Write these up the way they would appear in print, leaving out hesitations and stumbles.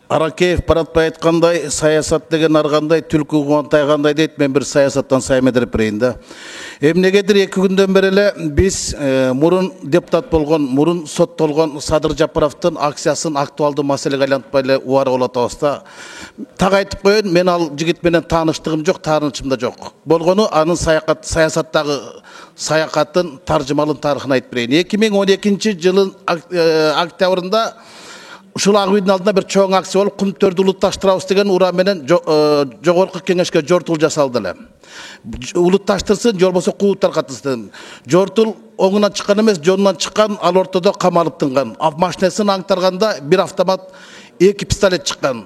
Аракеев баратпай айткандай, саясат деген аргандай, түлкү куантайгандай дейт, мен бир саясаттан саймедирип берейин да. Эмнегедир 2 күндөн бери эле биз мурун депутат болгон, мурун соттолгон Садыр Жапаровдун акциясын актуалдуу маселеге айлантпай эле убара болуп атабыз да. Так айтып коеюн, мен ал жигит менен тааныштыгым жок, таарынычым да жок. Болгону анын саясаттагы саякатын таржымалын тарыхын айтып берейин. 2012 жылдын октябрында ушул ак үйдүн алдына бир чоң акция болуп, Кумтөрдү улутташтырабыз деген уран менен жогорку кеңешке жортул жасалды эле. Улутташтырсын, же болбосо кууттар катышсын. Жортул оңунан чыккан эмес, жонунан чыккан, ал ортодо камалып тынган. Машинесин аңтарганда бир автомат, 2 пистолет чыккан.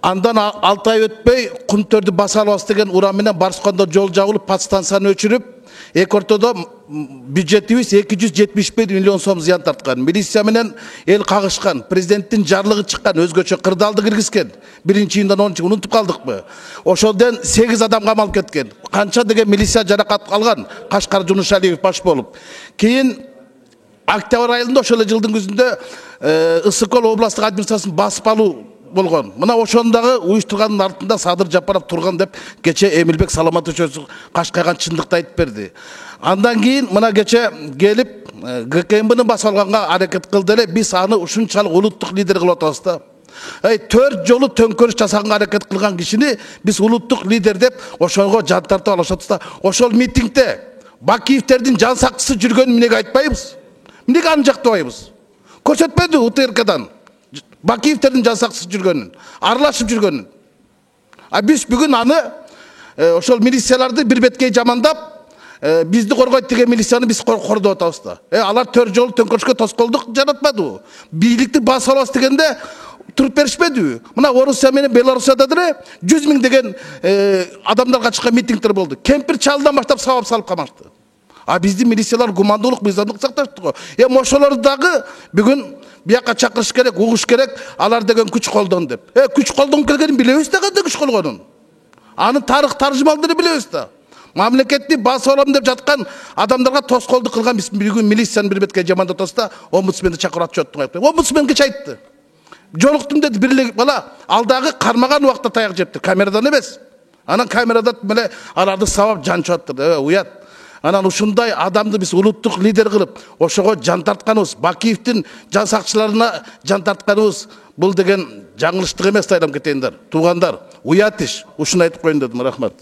Андан 6 ай өтпөй Кумтөрдү баса алабыз деген уран менен Барскондо жол жабылып, подстанцияны өчүрүп, эки ортодо бюджетибиз 271 миллион сом зыян тарткан. Милиция менен эл кагышкан, президенттин жарлыгы чыккан, өзгөчө кырдаалды киргизген. 1-июндан 10-чы унутуп калдыкпы? Ошолдон 8 адам камалып кеткен. Канча деген милиция жаракат алган? Кашкар Жунушалиев баш болуп. Кийин октябрь айында ошол жылдын күзүндө Ысык-Көл областтык администрациясын басып алуу болгон. Мына ошондагы уюштурганын артында Садыр Жапаров турган деп кече Эмилбек Саламатович кашкайган чындыкты айтып берди. Андан кийин мына кече келип ГКМБны басып алганга аракет кылды эле, биз аны ушунчалык улуттук лидер кылып атабыз да. 4 жолу төңкөрүш жасаганга аракет кылган кишини биз улуттук лидер деп ошого жан тартып алышабыз да. Ошол митингде Бакиевтердин жан сакчысы жүргөнүн эмнеге айтпайбыз? Эмнеге аны жактабайбыз? Көрсөтпөдү УТРКдан. Бакиевтердин жан сакчысы жүргөнүн, аралашып жүргөнүн. Биз бүгүн аны ошол милицияларды бир беткей жамандап, бизди коргойт деген милицияны биз кордоп атабыз да. Алар 4 жолу төңкөрүшкө тоскоолдук жаратпадыбы? Бийликти басып алабыз дегенде туруп беришпедиби? Мына Орусия менен Белоруссияда деле 100 000 деген адамдарга чыккан митингдер болду. Кемпир чалдан баштап сабап салып камашты. Биздин милициялар гумандуулук, мыйзамдык сакташты го. Ошолорду дагы бүгүн бияка чакырыш керек, угуш керек, алар деген күч колдон деп. Күч колдонуп келгенин билебиз да, кандай күч колгонун. Аны тарых таржымалдырып билебиз да. Мамлекетти басып алам деп жаткан адамдарга тоскоолдук кылган биз бүгүн милицияны бир бетке жамандап атабыз да, омбудсменди чакырып атышат. Омбудсмен кече айтты. Жолуктум деди, бирлик бала алдагы кармаган убакта таяк жепти, камерадан эмес. Анан камерада меле аларды сабап жанчып аттырды. Уят. Анан ушундай адамды биз улуттук лидер кылып, ошого жан тартканыбыз, Бакиевдин жан сакчыларына жан тартканыбыз бул деген жаңылыштык эмес, айдам кетейиндар. Туугандар, уят иш. Ушуну айтып коеюн дедим. Рахмат.